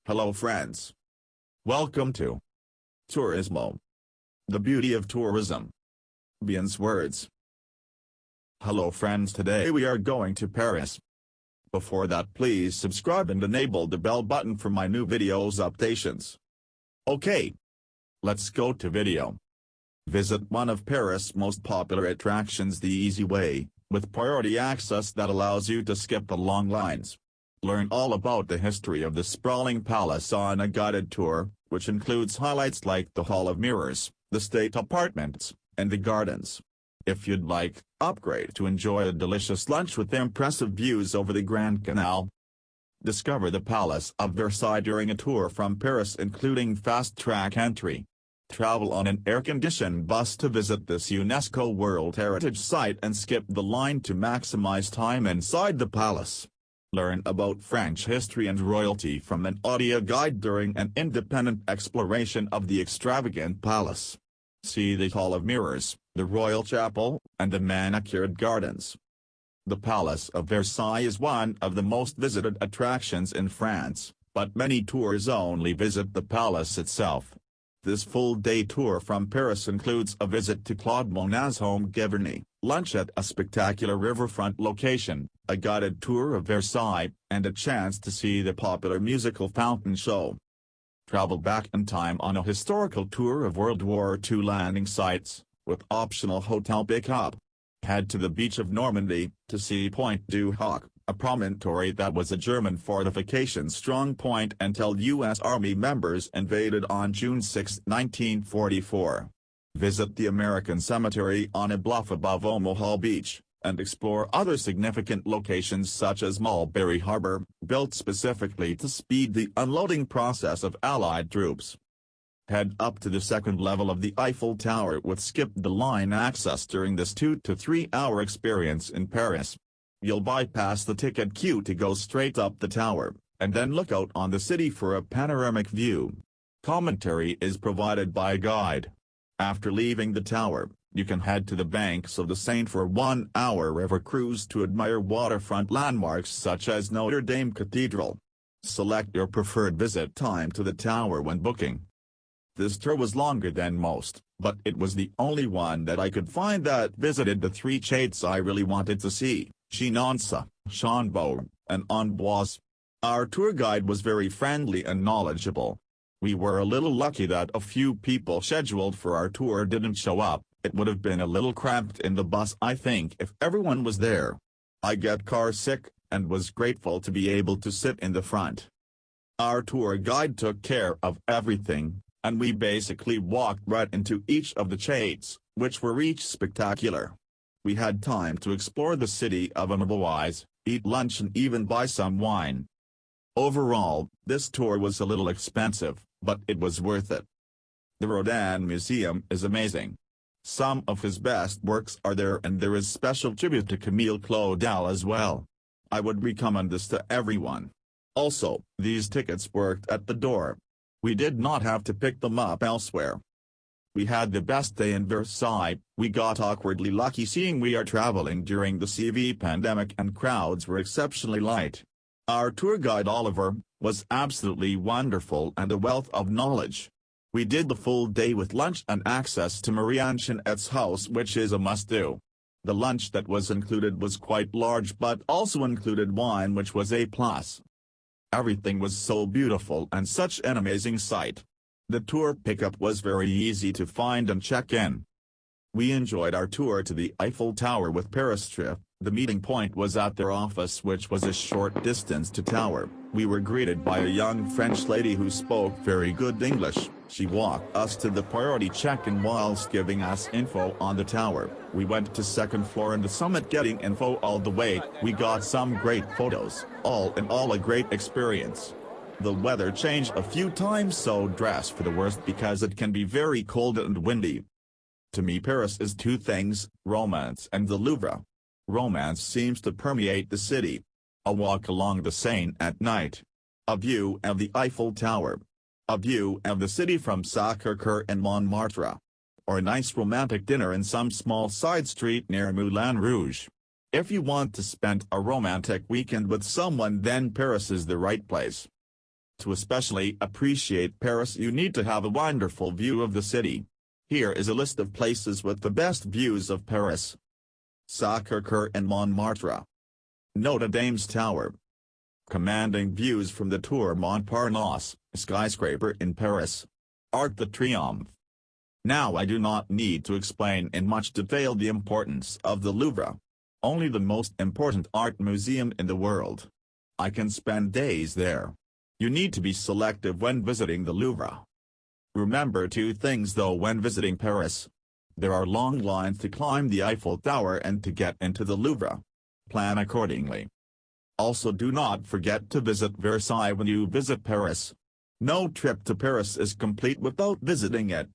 Hello friends. Welcome to Turismo. The beauty of tourism. Bien's words. Hello friends, today we are going to Paris. Before that, please subscribe and enable the bell button for my new videos updates. Okay. Let's go to video. Visit one of Paris' most popular attractions the easy way, with priority access that allows you to skip the long lines. Learn all about the history of the sprawling palace on a guided tour, which includes highlights like the Hall of Mirrors, the state apartments, and the gardens. If you'd like, upgrade to enjoy a delicious lunch with impressive views over the Grand Canal. Discover the Palace of Versailles during a tour from Paris including fast-track entry. Travel on an air-conditioned bus to visit this UNESCO World Heritage Site and skip the line to maximize time inside the palace. Learn about French history and royalty from an audio guide during an independent exploration of the extravagant palace. See the Hall of Mirrors, the Royal Chapel, and the manicured gardens. The Palace of Versailles is one of the most visited attractions in France, but many tours only visit the palace itself. This full-day tour from Paris includes a visit to Claude Monet's home Giverny, lunch at a spectacular riverfront location, a guided tour of Versailles, and a chance to see the popular musical fountain show. Travel back in time on a historical tour of World War II landing sites, with optional hotel pickup. Head to the beach of Normandy, to see Point du Hoc, a promontory that was a German fortification strong point until U.S. Army members invaded on June 6, 1944. Visit the American Cemetery on a bluff above Omaha Beach, and explore other significant locations such as Mulberry Harbor, built specifically to speed the unloading process of Allied troops. Head up to the second level of the Eiffel Tower with skip-the-line access during this 2 to 3 hour experience in Paris. You'll bypass the ticket queue to go straight up the tower, and then look out on the city for a panoramic view. Commentary is provided by a guide. After leaving the tower, you can head to the banks of the Seine for a 1-hour river cruise to admire waterfront landmarks such as Notre Dame Cathedral. Select your preferred visit time to the tower when booking. This tour was longer than most, but it was the only one that I could find that visited the three chates I really wanted to see: Chinonsa, Chambord, and Amboise. Our tour guide was very friendly and knowledgeable. We were a little lucky that a few people scheduled for our tour didn't show up. It would have been a little cramped in the bus, I think, if everyone was there. I get car sick, and was grateful to be able to sit in the front. Our tour guide took care of everything, and we basically walked right into each of the chates, which were each spectacular. We had time to explore the city of Amboise, eat lunch and even buy some wine. Overall, this tour was a little expensive, but it was worth it. The Rodin Museum is amazing. Some of his best works are there, and there is special tribute to Camille Claudel as well. I would recommend this to everyone. Also, these tickets worked at the door. We did not have to pick them up elsewhere. We had the best day in Versailles. We got awkwardly lucky seeing we are traveling during the CV pandemic and crowds were exceptionally light. Our tour guide Oliver was absolutely wonderful and a wealth of knowledge. We did the full day with lunch and access to Marie Antoinette's house, which is a must-do. The lunch that was included was quite large but also included wine, which was A+. Everything was so beautiful and such an amazing sight. The tour pickup was very easy to find and check in. We enjoyed our tour to the Eiffel Tower with Paris trip. The meeting point was at their office, which was a short distance to tower. We were greeted by a young French lady who spoke very good English. She walked us to the priority check-in whilst giving us info on the tower. We went to second floor and the summit getting info all the way. We got some great photos. All in all, a great experience. The weather changed a few times, so dress for the worst because it can be very cold and windy. To me, Paris is two things: romance and the Louvre. Romance seems to permeate the city. A walk along the Seine at night. A view of the Eiffel Tower. A view of the city from Sacré-Cœur and Montmartre. Or a nice romantic dinner in some small side street near Moulin Rouge. If you want to spend a romantic weekend with someone, then Paris is the right place. To especially appreciate Paris you need to have a wonderful view of the city. Here is a list of places with the best views of Paris. Sacré-Cœur and Montmartre. Notre Dame's Tower. Commanding views from the Tour Montparnasse, skyscraper in Paris. Arc de Triomphe. Now I do not need to explain in much detail the importance of the Louvre. Only the most important art museum in the world. I can spend days there. You need to be selective when visiting the Louvre. Remember two things though when visiting Paris. There are long lines to climb the Eiffel Tower and to get into the Louvre. Plan accordingly. Also do not forget to visit Versailles when you visit Paris. No trip to Paris is complete without visiting it.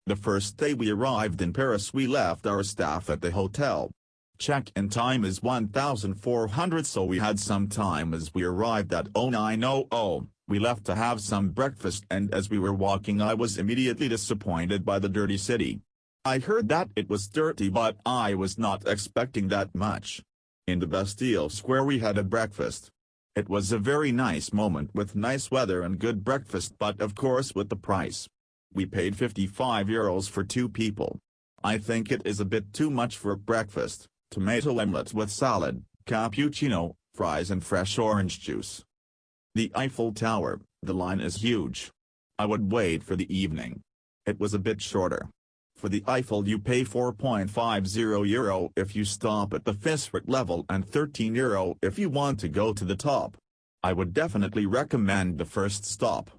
The first day we arrived in Paris we left our staff at the hotel. Check-in time is 1,400 so we had some time as we arrived at 0900. We left to have some breakfast and as we were walking I was immediately disappointed by the dirty city. I heard that it was dirty but I was not expecting that much. In the Bastille Square we had a breakfast. It was a very nice moment with nice weather and good breakfast but of course with the price. We paid €55 for 2 people. I think it is a bit too much for breakfast. Tomato omelette with salad, cappuccino, fries and fresh orange juice. The Eiffel Tower, the line is huge. I would wait for the evening. It was a bit shorter. For the Eiffel you pay €4.50 if you stop at the first level and €13 if you want to go to the top. I would definitely recommend the first stop.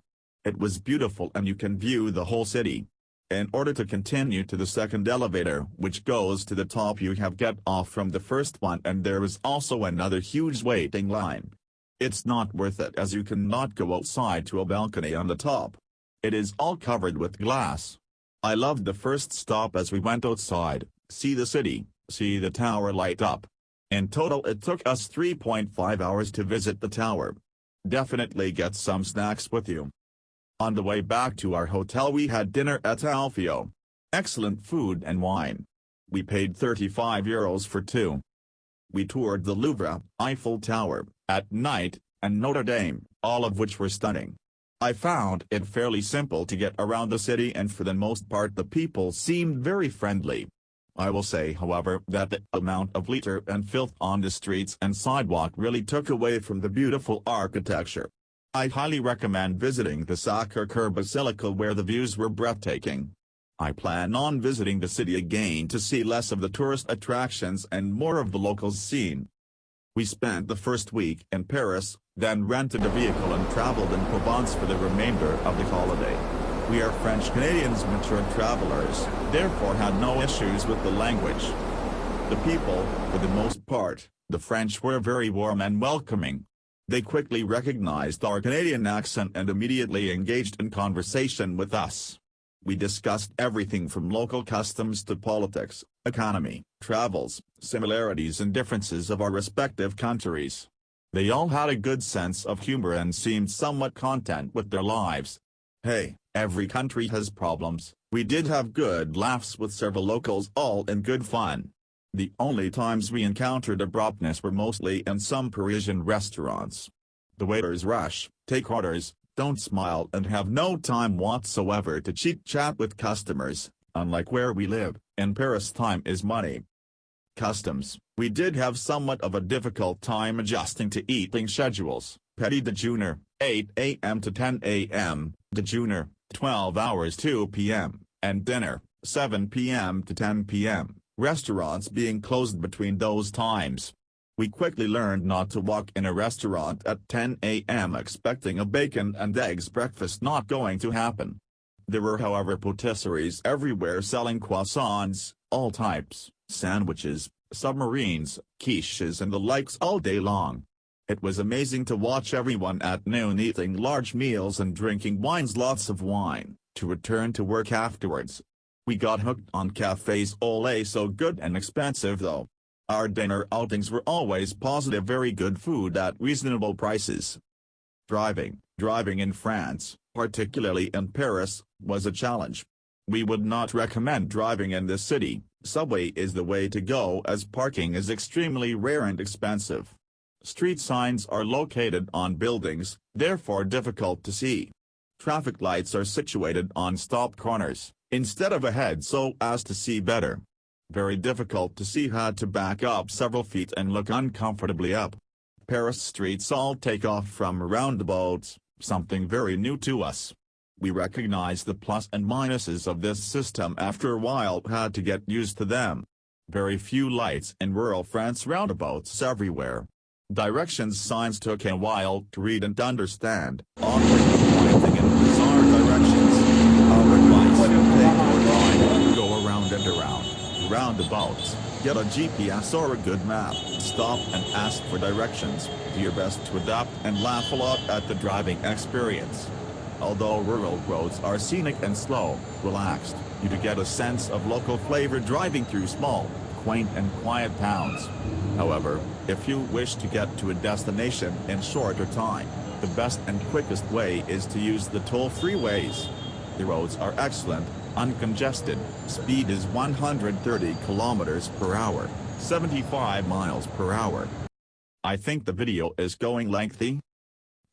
It was beautiful and you can view the whole city. In order to continue to the second elevator which goes to the top you have get off from the first one and there is also another huge waiting line. It's not worth it as you cannot go outside to a balcony on the top. It is all covered with glass. I loved the first stop as we went outside, see the city, see the tower light up. In total it took us 3.5 hours to visit the tower. Definitely get some snacks with you. On the way back to our hotel we had dinner at Alfio. Excellent food and wine. We paid €35 for 2. We toured the Louvre, Eiffel Tower, at night, and Notre Dame, all of which were stunning. I found it fairly simple to get around the city and for the most part the people seemed very friendly. I will say however that the amount of litter and filth on the streets and sidewalk really took away from the beautiful architecture. I highly recommend visiting the Sacré-Cœur Basilica where the views were breathtaking. I plan on visiting the city again to see less of the tourist attractions and more of the local scene. We spent the first week in Paris, then rented a vehicle and traveled in Provence for the remainder of the holiday. We are French-Canadians mature travelers, therefore had no issues with the language. The people, for the most part, the French were very warm and welcoming. They quickly recognized our Canadian accent and immediately engaged in conversation with us. We discussed everything from local customs to politics, economy, travels, similarities and differences of our respective countries. They all had a good sense of humor and seemed somewhat content with their lives. Hey, every country has problems. We did have good laughs with several locals all in good fun. The only times we encountered abruptness were mostly in some Parisian restaurants. The waiters rush, take orders, don't smile and have no time whatsoever to chit-chat with customers. Unlike where we live, in Paris time is money. Customs, we did have somewhat of a difficult time adjusting to eating schedules. Petit déjeuner, 8 a.m. to 10 a.m., déjeuner, 12 hours 2 p.m., and dinner, 7 p.m. to 10 p.m., restaurants being closed between those times. We quickly learned not to walk in a restaurant at 10 a.m. expecting a bacon and eggs breakfast not going to happen. There were however patisseries everywhere selling croissants, all types, sandwiches, submarines, quiches and the likes all day long. It was amazing to watch everyone at noon eating large meals and drinking wines, lots of wine, to return to work afterwards. We got hooked on cafes ole so good and expensive though. Our dinner outings were always positive, very good food at reasonable prices. Driving in France, particularly in Paris, was a challenge. We would not recommend driving in this city. Subway is the way to go as parking is extremely rare and expensive. Street signs are located on buildings, therefore difficult to see. Traffic lights are situated on stop corners, instead of ahead so as to see better. Very difficult to see, had to back up several feet and look uncomfortably up. Paris streets all take off from roundabouts, something very new to us. We recognize the plus and minuses of this system after a while, had to get used to them. Very few lights in rural France, roundabouts everywhere. Directions signs took a while to read and understand, often pointing in bizarre directions. Our advice: take your time, go around and around. Roundabouts, get a GPS or a good map, stop and ask for directions, do your best to adapt and laugh a lot at the driving experience. Although rural roads are scenic and slow, relaxed, you do get a sense of local flavor driving through small, quaint and quiet towns. However, if you wish to get to a destination in shorter time, the best and quickest way is to use the toll-free ways. The roads are excellent, uncongested, speed is 130 kilometers per hour, 75 miles per hour. I think the video is going lengthy,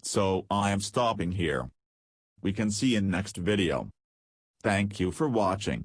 so I am stopping here. We can see in next video. Thank you for watching.